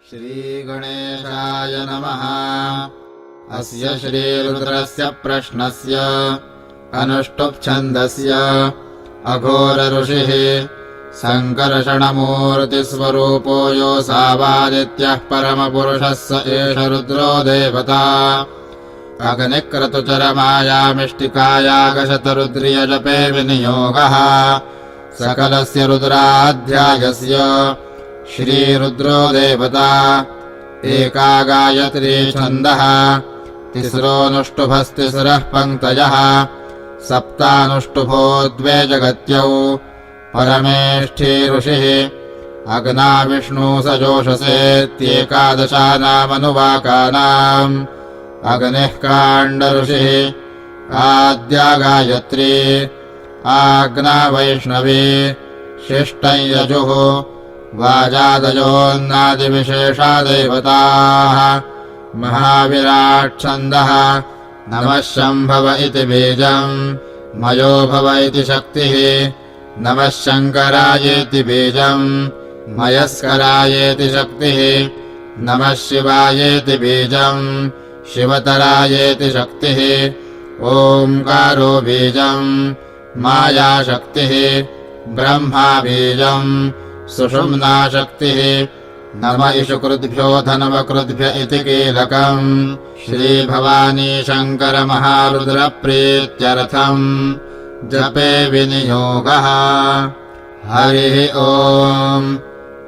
श्रीगणेशाय नमः। अस्य श्रीरुद्रस्य प्रश्नस्य अनुष्टुप्छन्दस्य अघोरऋषिः सङ्कर्षणमूर्तिस्वरूपो योऽसावादित्यः परमपुरुषः स एष रुद्रो देवता। अग्निक्रतुचरमायामिष्टिकायागशतरुद्रियजपे विनियोगः सकलस्य रुद्राध्यायस्य श्रीरुद्रो देवता। एका गायत्री छन्दः तिस्रोऽनुष्टुभस्तिस्रः पङ्क्तयः सप्तानुष्टुभो द्वे जगत्यौ परमेष्ठी ऋषिः अग्ना विष्णु सजोषसेत्येकादशानामनुवाकानाम् अग्निः काण्डऋषिः आद्या गायत्री आग्ना वैष्णवी शिष्टं यजुः वाजादयोन्नादिविशेषा देवताः। महाविराट्छन्दः नमः शम्भव इति बीजम् मयो भव इति शक्तिः नमः शङ्करायेति बीजम् मयस्करायेति शक्तिः नमः शिवायेति बीजम् शिवतरायेति शक्तिः ओङ्कारो बीजम् मायाशक्तिः ब्रह्मा बीजम् सुषुम्ना शक्तिः नम इषुकृद्भ्यो धनवकृद्भ्य इति कीलकम्। श्रीभवानी शङ्करमहारुद्रप्रीत्यर्थम् जपे विनियोगः। हरिः ओम्।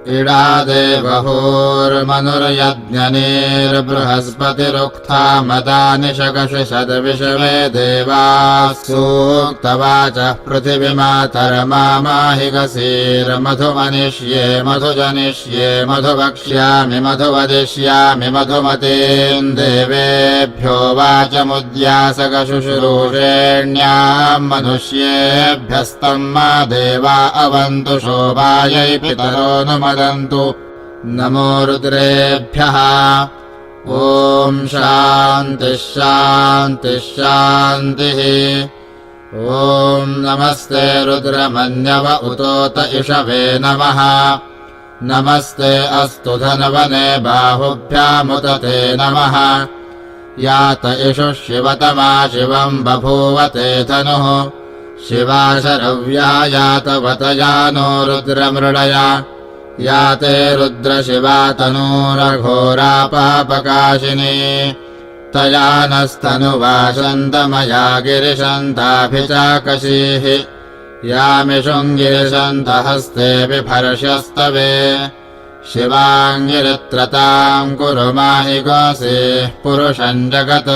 इडादेवहोर्मनुर्यज्ञनेर्बृहस्पतिरुक्था मदानि शकशदविषवे देवाः सूक्तवाचः पृथिवीमातरमामाहिगसीर्मधुमनिष्ये मधुजनिष्ये मधुवक्ष्यामि मधुवदिष्यामि मधुमतीम् देवेभ्यो वाचमुद्यासकशुश्रूषेण्याम् मनुष्येभ्यस्तम् मा देवा अवन्तु शोभायै पितरो नुमदन्तु नमो रुद्रेभ्यः। ॐ शान्तिः शान्तिः शान्तिः। ॐ नमस्ते रुद्रमन्यव उतोत इषवे नमः। नमस्ते अस्तु धनवने बाहुभ्यामुत ते नमः। यात इषुः शिवतमा शिवम् बभूवते धनुः शिवा शरव्या यातवतयानो रुद्रमृडया याते रुद्रशिवा तनूरघोरा पापकाशिनी तया नस्तनुवाशन्तमया गिरिशन्ताभिचाकशीः यामिषुङ्गिरिशन्तहस्ते बिभर्ष्यस्तवे शिवाङ्गिरित्रताम् कुरु माहि गोसीः पुरुषम् जगत्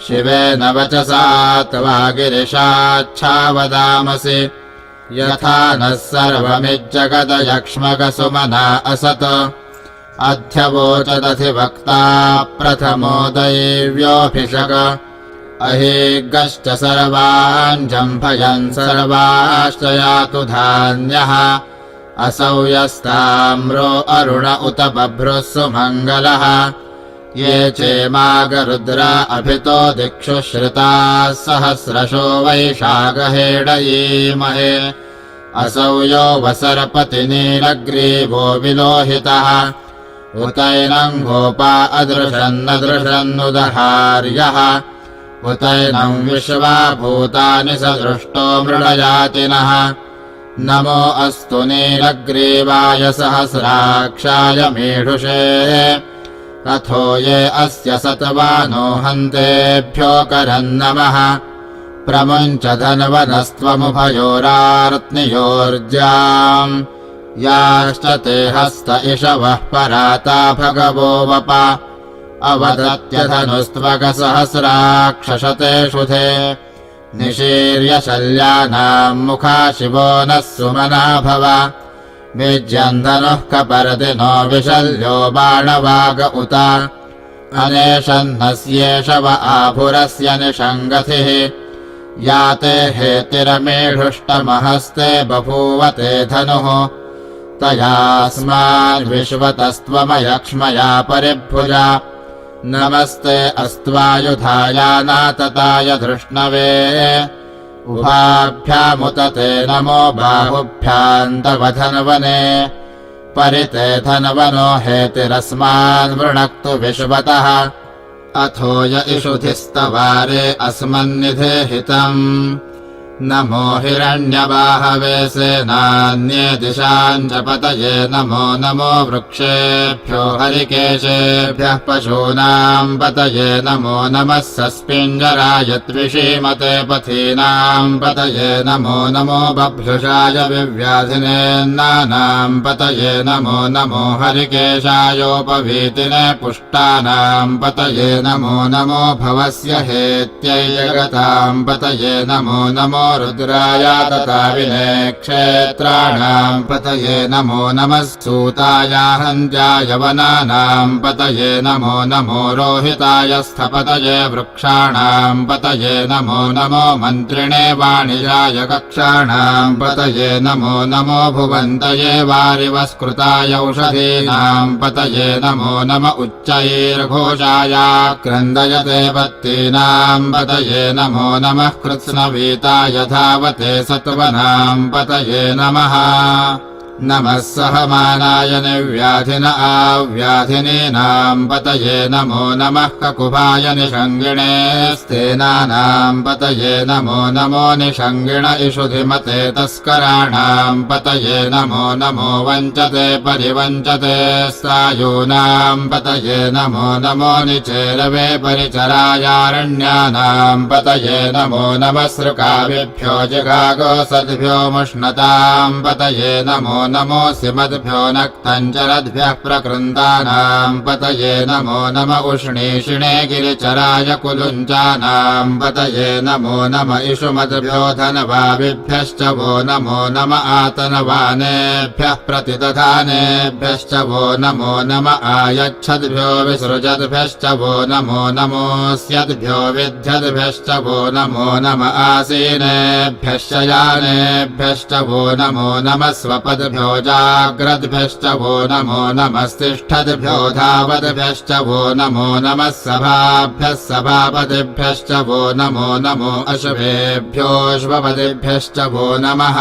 शिवेन वचसा त्वा गिरिशाच्छावदामसि यथा नः सर्वमिज्जगदयक्ष्मकसुमना असत् अध्यवोचदधिवक्ता प्रथमो दैव्योऽभिषक अहीगश्च सर्वान् जम्भयन् सर्वाश्च यातु धान्यः असौ यस्ताम्रो अरुण उत बभ्रुः सुमङ्गलः ये चेमागरुद्रा अभितो दिक्षु श्रिताः सहस्रशो वैशाखहेडयीमहे असौ यो वसरपतिनीलग्रीवो विलोहितः उतैनम् गोपा अदृशन्नदृशन्नुदहार्यः उतैनम् विश्वा भूतानि सदृष्टो मृडयातिनः नमो अस्तु नीलग्रीवाय सहस्राक्षाय मीढुषे अथो ये अस्य सतवानो हन्तेभ्यो करन्नमः प्रमुञ्च धन्वनस्त्वमुभयोरार्त्नियोर्ज्याम् याश्च ते हस्त इषवः पराता भगवो वप अवदत्यधनुस्त्वगसहस्राक्षशते शुधे निशीर्य शल्यानाम् मुखा शिवो नः सुमना भव विज्यन्धनुः कपर्दिनो विशल्यो बाणवाग उत अनेशन्नस्येष व आभुरस्य निषङ्गतिः याते हेतिरमेढुष्टमहस्ते बभूवते धनुः तयास्माद्विश्वतस्त्वमयक्ष्मया परिभुजा नमस्ते अस्त्वायुधायानातताय धृष्णवे उभाभ्यामुत ते नमो बाहुभ्यान्तवधन्वने परिते धनवनो हेतिरस्मान् वृणक्तु विश्वतः अथो य इषुधिस्तवारे अस्मन्निधे हितम् नमो हिरण्यबाहवे सेनान्ये दिशाम् च पतये नमो नमो वृक्षेभ्यो हरिकेशेभ्यः पशूनाम् पतये नमो नमः सस्पिञ्जराय त्विषीमते पथीनाम् पतये नमो नमो बभ्युषाय विव्याधिनेन्नानाम् पतये नमो नमो हरिकेशायोपवीतिने पुष्टानाम् पतये नमो नमो भवस्य हेत्यै जगताम् पतये नमो नमो रुद्राय तताविने क्षेत्राणाम् पतये नमो नमः सूताय हन्त्याय वनानाम् पतये नमो नमो रोहिताय स्थपतये वृक्षाणाम् पतये नमो नमो मन्त्रिणे वाणिजाय कक्षाणाम् पतये नमो नमो भुवन्तये वारिवस्कृताय औषधीनाम् पतये नमो नम उच्चैर्घोषाय क्रन्दयते पत्तीनाम् पतये नमो नमः कृत्स्नवीताय धावते सत्वनाम् पतये नमः नमः सहमानाय निर्व्याधिन आव्याधिनीनाम् पतये नमो नमः ककुभाय निषङ्गिणे स्तेनानाम् पतये नमो नमो निषङ्गिण इषुधिमते तस्कराणाम् पतये नमो नमो वञ्चते परिवञ्चते सायूनाम् पतये नमो नमो निचेरवे परिचरायारण्यानाम् पतये नमो नमः सृकाविभ्यो जिगागोसद्भ्यो मुष्णताम् पतये नमो नमोऽसि मद्भ्यो नक्तञ्चरद्भ्यः प्रकृन्तानाम् पतये नमो नम उष्णीषिणे गिरिचराय कुलुञ्चानाम् पतये नमो नम इषुमद्भ्यो धनवाविभ्यश्च वो नमो नम आतनवानेभ्यः प्रतिदधानेभ्यश्च वो नमो नम आयच्छद्भ्यो विसृजद्भ्यश्च वो नमो नमोऽस्यद्भ्यो विद्यद्भ्यश्च वो नमो नम आसीनेभ्यश्च यानेभ्यश्च वो नमो नमः स्वपद्भ्यो जाग्रद्भ्यश्च वो नमो नमस्तिष्ठद्भ्यो धावद्भ्यश्च वो नमो नमः सभाभ्यः सभापतिभ्यश्च वो नमो नमो अश्वेभ्योऽश्वपतिभ्यश्च वो नमः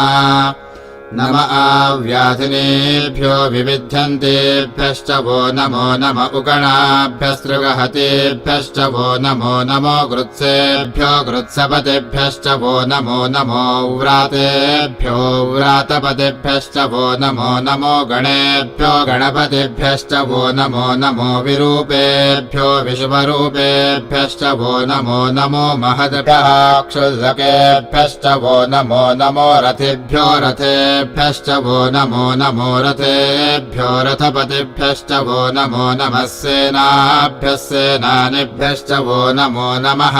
नम आव्याधिनेभ्यो विविध्यन्तेभ्यश्च वो नमो नम उगणाभ्यस्तृगहतेभ्यश्च वो नमो नमो गृत्सेभ्यो गृत्सपतिभ्यश्च वो नमो नमो व्रातेभ्यो व्रातपतिभ्यश्च वो नमो नमो गणेभ्यो गणपतिभ्यश्च वो नमो नमो विरूपेभ्यो विश्वरूपेभ्यश्च वो नमो नमो महद्भ्यः क्षुल्लकेभ्यश्च वो नमो नमो रथिभ्यो रथेभ्यश्च वो नमो नमो रथेभ्यो रथपतिभ्यश्च वो नमो नमः सेनाभ्यः सेनानिभ्यश्च वो नमो नमः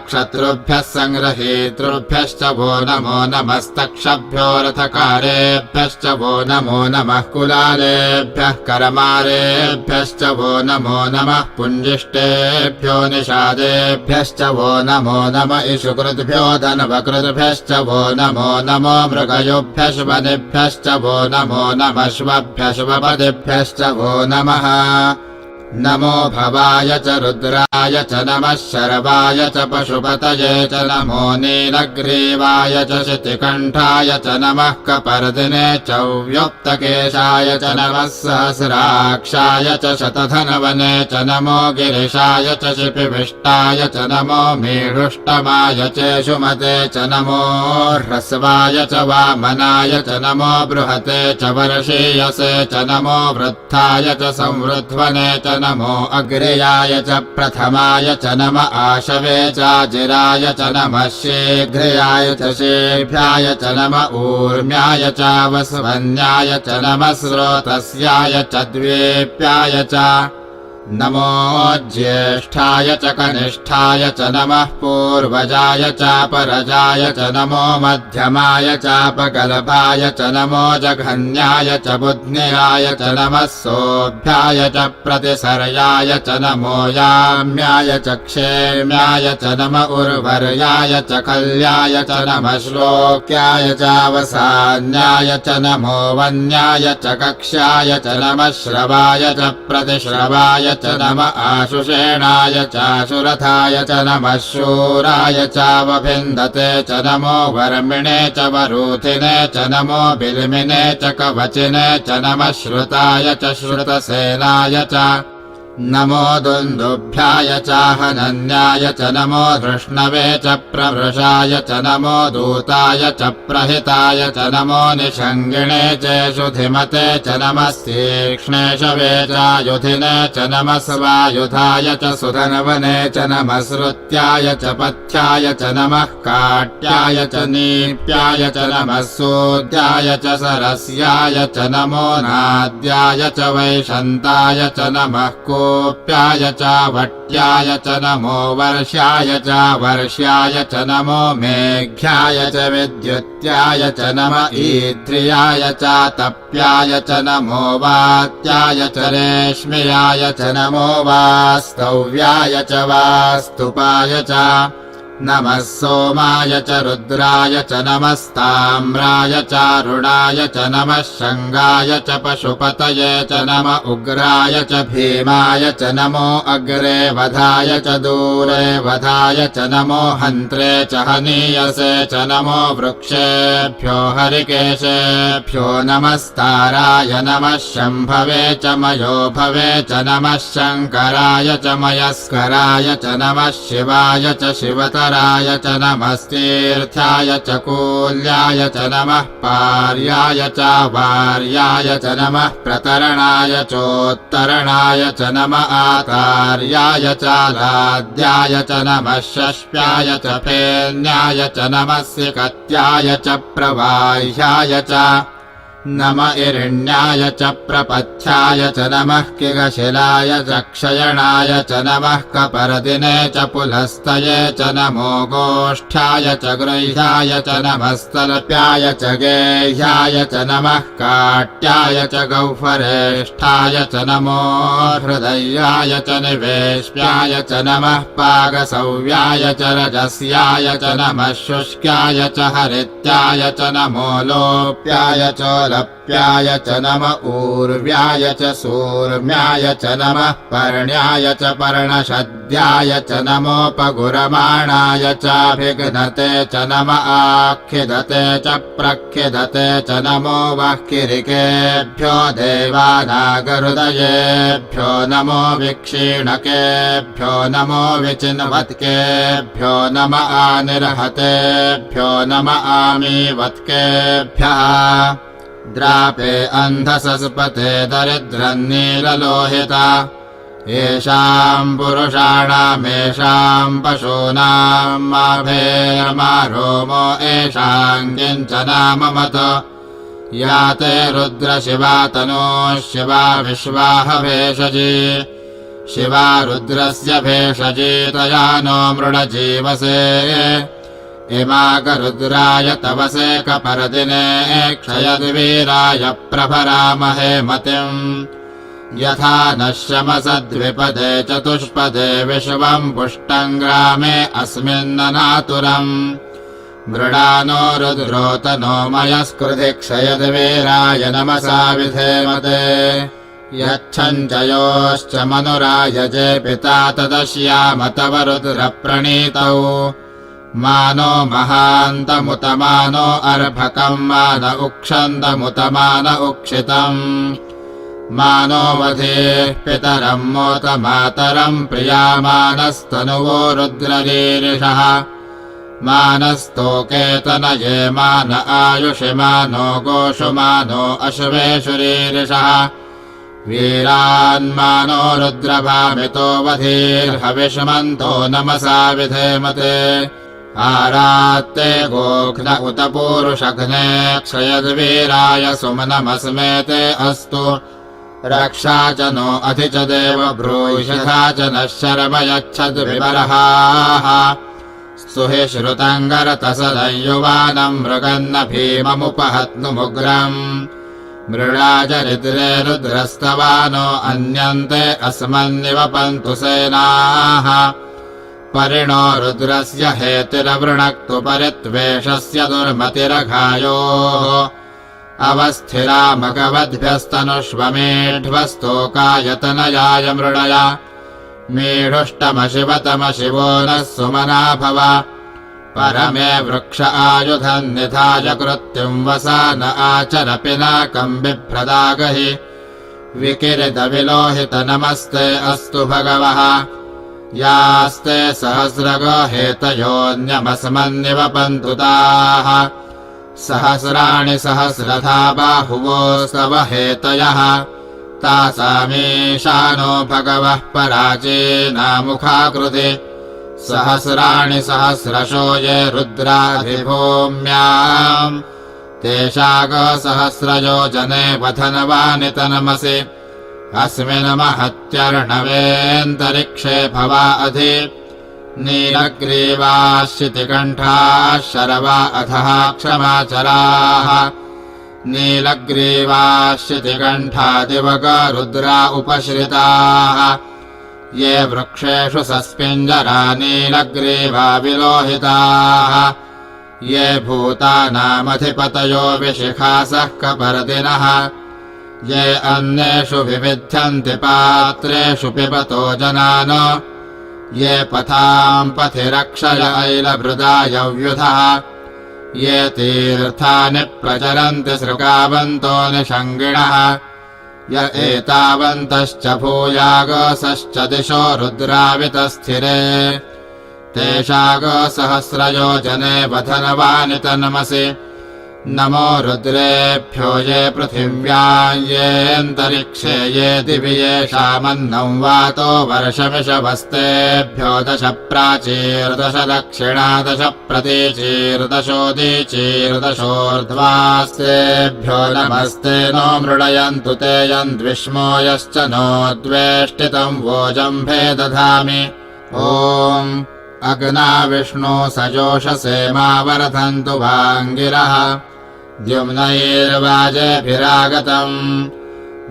क्षत्रुभ्यः सङ्ग्रहीतृभ्यश्च वो नमो नमस्तक्षभ्यो रथकारेभ्यश्च वो नमो नमः कुलालेभ्यः करमारेभ्यश्च वो नमो नमः पुञ्जिष्टेभ्यो निषादेभ्यश्च वो नमो नम इषुकृद्भ्यो धनवकृद्भ्यश्च वो नमो नमो मृगयोभ्यश्वनिभ्यश्च वो नमो नमश्वभ्यश्वपदिभ्यश्च वो नमः नमो भवाय च रुद्राय च नमः शर्वाय च पशुपतये च नमो नीलग्रीवाय च शितिकण्ठाय च नमः कपर्दिने च व्योक्तकेशाय च नमः सहस्राक्षाय च शतधनवने च नमो गिरिशाय च शिपिविष्टाय च नमो मीढुष्टमाय चेषुमते च नमो ह्रस्वाय च वामनाय च नमो बृहते च वर्षीयसे च नमो वृद्धाय च संवृध्वने च नमो अग्र्याय च प्रथमाय च नम आशवे चाजिराय च नमः शीघ्राय च शीघ्राय च नम ऊर्म्याय च वस्वन्याय च नमः स्रोतस्याय च द्वीप्याय च नमो ज्येष्ठाय च कनिष्ठाय च नमः पूर्वजाय चापरजाय च नमो मध्यमाय चापगलभाय च नमो जघन्याय च बुध्न्याय च नमः सोऽभ्याय च प्रतिसर्याय च नमो याम्याय च क्षेम्याय च नम उर्वर्याय च कल्याय च नमः श्लोक्याय चावसान्याय च नमो वन्याय च कक्ष्याय च नमः श्रवाय च प्रतिश्रवाय च नम आशुषेणाय चाशुरथाय च नमः शूराय चावभिन्दते च नमो वर्मिणे च वरूथिने च नमो बिल्मिने च कवचिने च नमः श्रुताय च श्रुतसेनाय च नमो दुन्दुभ्याय चाहनन्याय च नमो धृष्णवे च प्रवृषाय च नमो दूताय च प्रहिताय च नमो निषङ्गिणे चेषुधिमते च नमः तीक्ष्णेशवे चायुधिने च नमः स्वायुधाय च सुधनवने च नमः श्रुत्याय च पथ्याय च नमः काट्याय च नीप्याय च नमः सूद्याय च सरस्याय च नमो नाद्याय च वैशन्ताय च नमः कोप्याय च वट्याय च नमो वर्ष्याय च वर्ष्याय च नमो मेघ्याय च विद्युत्याय च नम ईध्रियाय च तप्याय च नमो वात्याय च रेश्म्याय च नमो वास्तव्याय च वास्तुपाय च नमः सोमाय च रुद्राय च नमस्ताम्राय चारुणाय च नमः शङ्गाय च पशुपतये च नम उग्राय च भीमाय च नमो अग्रे वधाय च दूरे वधाय च नमो हन्त्रे च हनीयसे च नमो वृक्षेभ्यो हरिकेशेभ्यो नमस्ताराय नमः शम्भवे च मयोभवे च नमः शङ्कराय च मयस्कराय च नमः शिवाय च शिवतराय च नमस्तीर्थ्याय च कूल्याय च नमः पार्याय च वार्याय च नमः प्रतरणाय चोत्तरणाय च नम आतार्याय च लाद्याय च नमः शष्प्याय च फेन्याय च नमः सिकत्याय च प्रवाह्याय च नम इरिण्याय च प्रपथ्याय च नमः किगशिलाय च क्षयणाय च नमः कपर्दिने च पुलस्तये च नमो गोष्ठ्याय च गृह्याय च नमस्तल्प्याय च गेह्याय च नमः काट्याय च गौफरेष्ठाय च नमो हृदयाय च निवेश्याय च नमः पागसव्याय च रजस्याय च नमः शुष्क्याय च हरित्याय च नमो लोप्याय च लप्याय च नम ऊर्व्याय च सूर्म्याय च नमः पर्ण्याय च पर्णशद्याय च नमोपगुरमाणाय चाभिघ्नते च नम आख्यदते च प्रख्यदते च नमो वाक्किरिकेभ्यो देवानागहृदयेभ्यो नमो विक्षीणकेभ्यो नमो विचिन्वत्केभ्यो नम आनिर्हतेभ्यो नम आमीवत्केभ्यः द्रापे अन्धसस्पते दरिद्रन्नीललोहिता येषाम् पुरुषाणामेषाम् पशूनाम् माभेर्मारोमो येषाम् किञ्चनाममत या ते रुद्रशिवा तनोः शिवा विश्वाह भेषजी शिवा रुद्रस्य भेषजी तया नो मृडजीवसे इमाकरुद्राय तवसे कपर्दिने क्षयद्वीराय प्रभरामहे मतिम् यथा नश्यमसद्विपदे चतुष्पदे विश्वम् पुष्टम् ग्रामे अस्मिन्ननातुरम् मृडानो रुद्रोतनो मयस्कृधि क्षयद्वीराय नमसा विधेमते यच्छञ्चयोश्च मनुरायजे पिता तदश्याम तव रुद्रप्रणीतौ मानो महान्तमुतमानो अर्भकम् मान उक्षन्तमुतमान उक्षितम् मानो वधेः पितरम् मोतमातरम् प्रियामानस्तनुवो रुद्ररीरिषः मानस्तोकेतनये मान आयुषि मानो गोषु मानो अश्वेषुरीरिषः वीरान्मानो रुद्रभामितो वधीर्हविष्मन्तो नमसा विधेमते आरात्ते गोघ्न उत पूरुषघ्ने क्षयद्वीराय सुमनमस्मेते अस्तु रक्षा च नो अधि च देव ब्रूषधा च नः शर्म यच्छद्विबर्हाः सुहि श्रुतङ्गरतसदयुवानम् मृगन्न भीममुपहत्नुमुग्रम् मृडाजरिद्रे रुद्रस्तवानो अन्यन्ते अस्मन्निवपन्तु सेनाः परिणो रुद्रस्य हेतिरवृणक्तु परित्वेषस्य दुर्मतिरघायोः अवस्थिरामगवद्भ्यस्तनुष्वमेढ्वस्तोकायतनयाय मृडय मीढुष्टमशिवतमशिवो नः सुमना भव परमे वृक्ष आयुधम् निधाय कृत्युम् वसान आचर पिनाकम् बिभ्रदागहि विकिरितविलोहित नमस्ते अस्तु भगवः यास्ते सहस्रगो हेतयोऽन्यमस्मन्निवपन्तु ताः सहस्राणि सहस्रधा बाहुवोऽस्तव हेतयः तासामीशानो भगवः पराचीनामुखाकृति सहस्राणि सहस्रशो ये रुद्राधिभूम्याम् तेषागो सहस्रयोजने वधनवानि तनमसि अस्मिन् महत्यर्णवेऽन्तरिक्षे भवा अधि नीलग्रीवाः शितिकण्ठाः शरवा अधः क्षमाचराः नीलग्रीवाः शितिकण्ठादिवगा रुद्रा उपश्रिताः ये वृक्षेषु सस्पिञ्जरा नीलग्रीवा विलोहिताः ये भूतानामधिपतयो विशिखासः कपर्दिनः ये अन्येषु विविध्यन्ति पात्रेषु पिबतो जनान् ये पथाम् पथि रक्षय ऐलभृदायव्युधः ये तीर्थानि प्रचरन्ति सृगावन्तो निषङ्गिणः य एतावन्तश्च भूयागसश्च दिशो रुद्रावितस्थिरे तेषागो सहस्रयोजने वधनवानि तन्मसि नमो रुद्रेभ्यो ये पृथिव्याम् येऽन्तरिक्षे ये दिवि येषामन्नम् वातो वर्षमिषवस्तेभ्यो दश प्राचीर्दश दक्षिणा दश प्रतीचीर्दशोदीचीर्दशोर्ध्वास्तेभ्यो नमस्ते नो मृडयन्तु ते यन्द्विष्मो यश्च नो द्वेष्टितम् वोजम्भे दधामि ॐ अग्ना विष्णु सजोषसे मावर्धन्तु वाङ्गिरः द्युम्नैर्वाजेभिरागतम्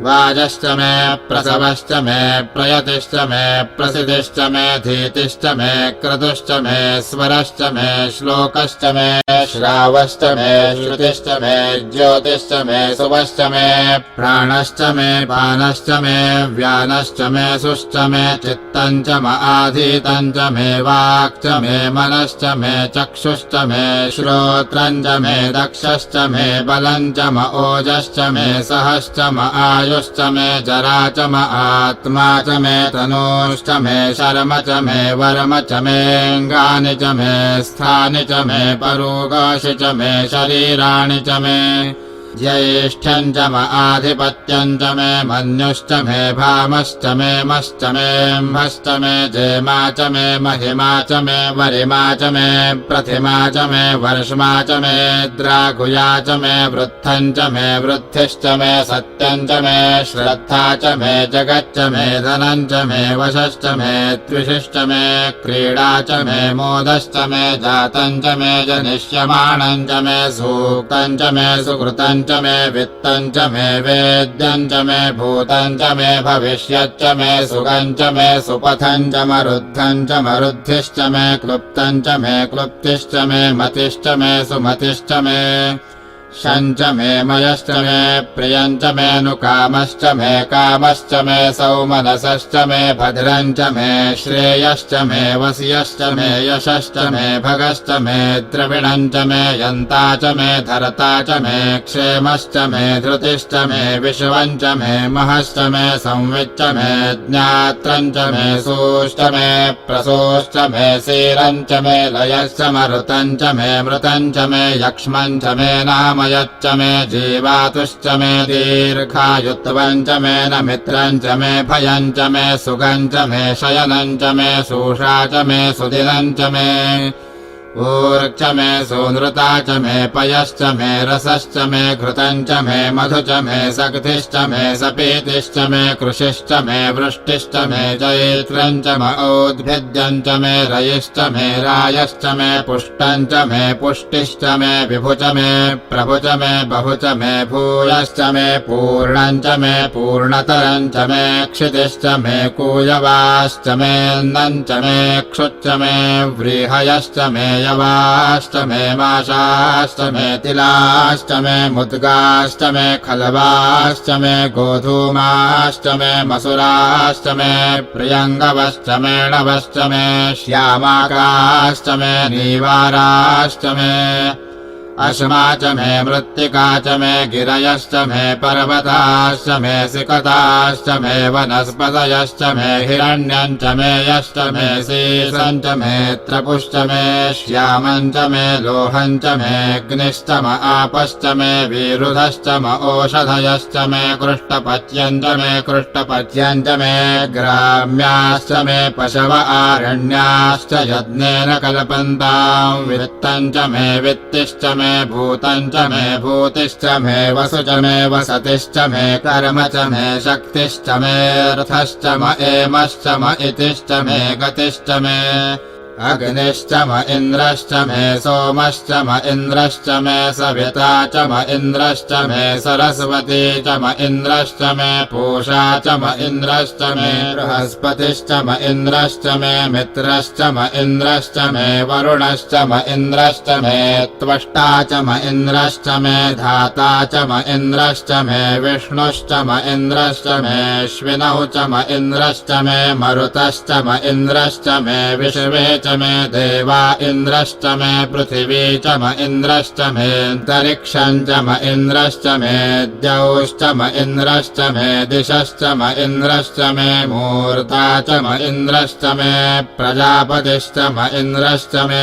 वाजश्च मे प्रसवश्च मे प्रयतिश्च मे प्रसिद्धिश्च मे धीतिश्च मे क्रतुश्च मे स्वरश्च मे श्लोकश्च मे श्रावश्च मे श्रुतिश्च मे ज्योतिश्च मे सुवश्च मे प्राणश्च मे पानश्च मे व्यानश्च मे सुश्च मे चित्तम् च म आधीतम् च मे वाक् च मे मनश्च मे चक्षुश्च मे श्रोत्रम् च मे दक्षश्च मे बलम् च म ओजश्च मे सहश्च म आयुश्च मे जरा च म आत्मा च मे तनूश्च मे शर्म च मे वर्म च मेऽङ्गानि च मे स्थानि च मे परूगाशि च मे शरीराणि च मे ज्येष्ठम् च म आधिपत्यम् च मे मन्युश्च मे भामश्च मे मश्च मेऽम्भश्च मे जेमा च मे महिमा च मे वरिमा च मे प्रतिमा च मे वर्ष्मा च मे द्रागुया च मे वृद्धम् च मे वृद्धिश्च मे सत्यम् च मे श्रद्धा च मे जगच्च मे धनम् च मे वशश्च मे त्विषिश्च मे क्रीडा च मे मोदश्च मे जातम् च मे जनिष्यमाणम् च मे सूक्तम् च मे सुकृतम् च मे वित्तम् च मे वेद्यम् च मे भूतम् च मे भविष्यच्च मे सुगम् च मे सुपथम् च मरुद्धम् च मरुद्धिश्च मे क्लुप्तम् च मे क्लुप्तिश्च मे मतिश्च मे सुमतिश्च मे शम् च मे मयश्च मे प्रियम् च मे नुकामश्च मे कामश्च मे सौमनसश्च मे भद्रम् च मे श्रेयश्च मे वस्यश्च मे यशश्च मे भगश्च मे द्रविणम् च मे यन्ता च मे धरता च मे क्षेमश्च मे धृतिश्च मे विश्वम् च मे महश्च मे संविच्च मे ज्ञात्रम् च मे सूश्च मे प्रसूश्च मे सीरम् च मे लयश्च मरुतम् च मे मृतम् च मे यक्ष्मम् च मे नाम यच्च मे जीवातुश्च मे दीर्घायुत्वम् च मे नमित्रम् च मे भयम् च मे सुगम् च मे शयनम् च मे सूषा च मे सुदिनम् च मे ऊर्च मे सूनृता च मे पयश्च मे रसश्च मे घृतम् च मे मधु च मे सग्धिश्च मे सपीतिश्च मे कृषिश्च मे वृष्टिश्च मे जैत्रम् च म औद्भिद्यम् च मे रयिश्च मे रायश्च मे पुष्टम् च मे पुष्टिश्च मे विभु च मे प्रभु च मे बहु च मे भूयश्च मे पूर्णम् च मे पूर्णतरम् च मे क्षितिश्च मे कूयवाश्च मे अन्नम् च मे क्षुच्च मे व्रीहयश्च मे यवाश्च मे माशाश्च मे तिलाश्च मे मुद्गाश्च मे खलवाश्च मे गोधूमाश्च मे मसुराश्च मे प्रियङ्गवश्च मे णवश्च मे श्यामाकाश्च मे नीवाराश्च मे अश्मा च मे मृत्तिका च मे गिरयश्च मे पर्वताश्च मे सिकताश्च मे वनस्पतयश्च मे हिरण्यम् च मे यश्च मे शीर्षम् च मे त्रपुश्च मे श्यामम् च मे लोहम् च मे अग्निश्च म आपश्च मे विरुधश्च म ओषधयश्च मे कृष्टपत्यम् च कृष्टपत्यम् च मे ग्राम्याश्च मे पशव आरण्याश्च यज्ञेन कल्पन्ताम् वित्तम् च मे वित्तिश्च मे भूतम् च मे भूतिश्च मे वसु च मे वसतिश्च मे कर्म च मे शक्तिश्च मे अर्थश्च म एमश्च म इतिश्च मे गतिश्च मे अग्निश्च म इन्द्रश्च मे सोमश्च म इन्द्रश्च मे सविता च म इन्द्रश्च मे सरस्वती च म इन्द्रश्च मे पूषा च म इन्द्रश्च मे बृहस्पतिश्च म इन्द्रश्च मे मित्रश्च म इन्द्रश्च मे वरुणश्च म इन्द्रश्च मे त्वष्टा च म इन्द्रश्च मे धाता च म इन्द्रश्च मे विष्णुश्च म इन्द्रश्च मे अश्विनौ च म इन्द्रश्च मे मरुतश्च म इन्द्रश्च मे विश्वे च मे देवा इन्द्रश्च मे पृथिवी च म इन्द्रश्च मे अन्तरिक्षम् च म इन्द्रश्च मे द्यौश्च म इन्द्रश्च मे दिशश्च म इन्द्रश्च मे मूर्ता च म इन्द्रश्च मे प्रजापतिश्च म इन्द्रश्च मे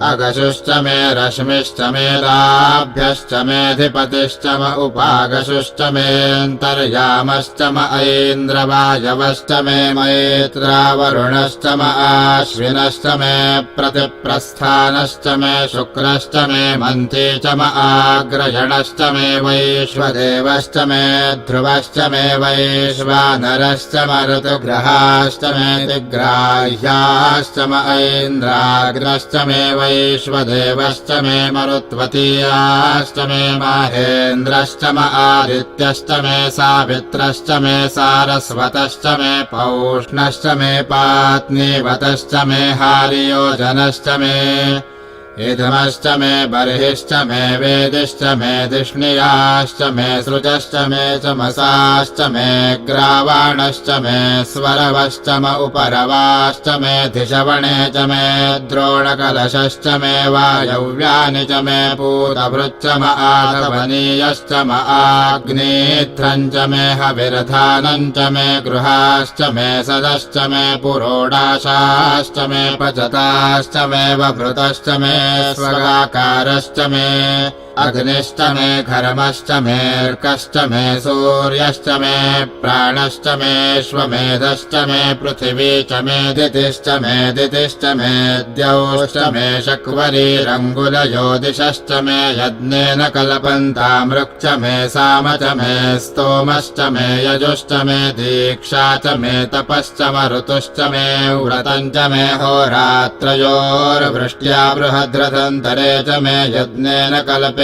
अगशुश्च मे रश्मिश्च मे लाभ्यश्च मेऽधिपतिश्च म उपागशुश्च मेऽन्तर्यामश्च म ऐन्द्रवायवश्च मे मैत्रावरुणश्च म आश्विनश्च मे प्रतिप्रस्थानश्च मे शुक्रश्च मे मन्थी च म आग्रयणश्च मे वैश्वदेवश्च मे ध्रुवश्च मे वैश्वानरश्च म ऋतुग्रहाश्च मे दिग्राह्याश्च म ऐन्द्राग्नश्च मे वैश्वदेवश्च मे मरुत्वतीयाश्च मे माहेन्द्रश्च म आदित्यश्च मे सावित्रश्च मे सारस्वतश्च मे पौष्णश्च मे पात्नीवतश्च मे हारियोजनश्च मे इदमश्च मे बर्हिश्च मे वेदिश्च मे धिष्णियाश्च मे सृजश्च मे चमसाश्च मे ग्रावाणश्च मे स्वरवश्च म उपरवाश्च मे धिषवणे च मे द्रोणकलशश्च मे वायव्यानि च मे पूतभृच्च म आतवनीयश्च म आग्नेत्रम् च मे हविर्धानम् च मे गृहाश्च मे सदश्च मे पुरोडाशाश्च मे पचताश्च मे वभृतश्च मे स्वगाकारश्च मे अग्निश्च मे घर्मश्च मेऽर्कश्च मे सूर्यश्च मे प्राणश्च मेऽश्वमेधश्च मे पृथिवी च मे दितिश्च मे द्यौश्च मे शक्वरीरङ्गुलयोदिशश्च मे यज्ञेन कल्पन्तामृक् च मे साम च मे स्तोमश्च मे यजुश्च मे दीक्षा च मे तपश्च म ऋतुश्च मे व्रतम् च मे होरात्रयोर्वृष्ट्या बृहद्रथन्तरे च मे यज्ञेन कल्पेताम्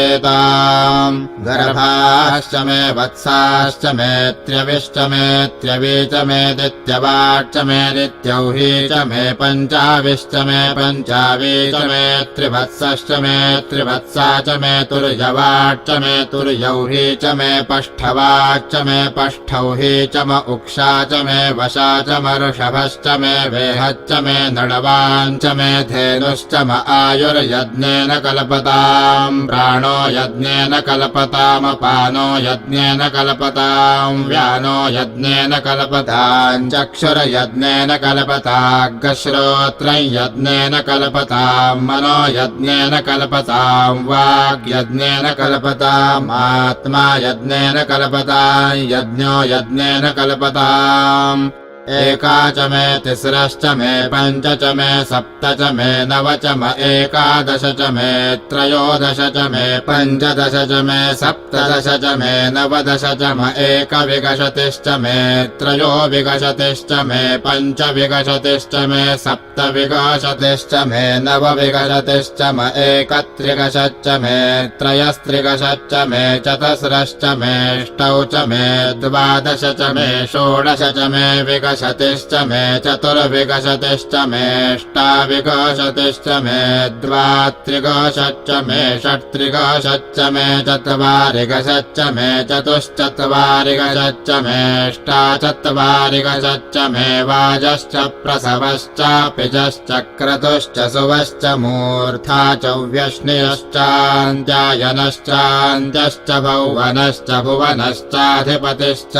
गर्भाश्च मे वत्साश्च मे त्र्यविश्च मे त्र्यवी च मे दित्यवाच्च मे दित्यौही च मे पञ्चाविश्च मे पञ्चावी च मे त्रिवत्सश्च मे त्रिवत्सा च मे तुर्यवाच्च मे तुर्यौही च मे पष्ठवाच्च मे पष्ठौही च म उक्षा च मे वशा च म ऋषभश्च मे वेहच्च मे नडवाञ्च मे धेनुश्च म आयुर्यज्ञेन कल्पताम् प्राणो यज्ञेन कल्पताम् पानो यज्ञेन कल्पताम् व्यानो यज्ञेन कल्पताम् चक्षुर्यज्ञेन कल्पताग्श्रोत्रम् यज्ञेन कल्पताम् मनो यज्ञेन कल्पताम् वाग्यज्ञेन कल्पताम् आत्मा यज्ञेन कल्पताम् यज्ञो यज्ञेन कल्पताम् एका च मे तिस्रश्च मे पञ्च च मे सप्त च मे नव च म एकादश च मे त्रयोदश च मे पञ्चदश च मे सप्तदश च मे नवदश च म एकविंशतिश्च मे त्रयोविंशतिश्च मे पञ्चविंशतिश्च मे सप्तविंशतिश्च मे नवविंशतिश्च म एकत्रिंशच्च मे त्रयस्त्रिंशच्च मे चतस्रश्च मे अष्टौ च मे द्वादश च मे षोडश च मे विंशतिश्च विकशतिश्च मे चतुर्विकशतिश्च मेऽष्टाविकशतिश्च मे द्वात्रिकशच्च मे षट्त्रिकशच्च मे चत्वारिकशच्च मे चतुश्चत्वारिकशच्च मेऽष्टाचत्वारिकशच्च मे वाजश्च प्रसवश्चापिजश्च क्रतुश्च सुवश्च मूर्धा च व्यश्नियश्चान्द्यायनश्चान्द्यश्च भुवनश्च भुवनश्चाधिपतिश्च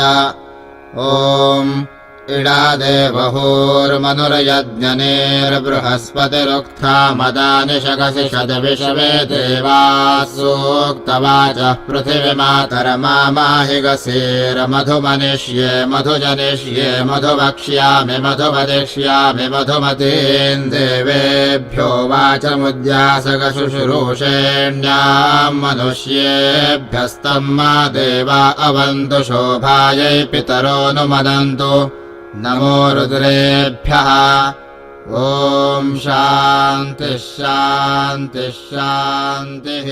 ॐ इडादेवहोर्मनुरयज्ञनेर्बृहस्पतिरुक्था मदानि शकसि शतविश्वे देवाः सूक्तवाचः पृथिवीमातरमामाहि गसेर्मधुमनिष्ये मधुजनिष्ये मधुवक्ष्यामि मधुवदिष्यामि मधुमतीन् देवेभ्यो वाचमुद्यासगशुश्रूषेण्याम् मनुष्येभ्यस्तम् मा देवा अवन्तु शोभायै पितरोऽनुमदन्तु नमो रुद्रेभ्यः ॐ शान्तिः शान्तिः शान्तिः।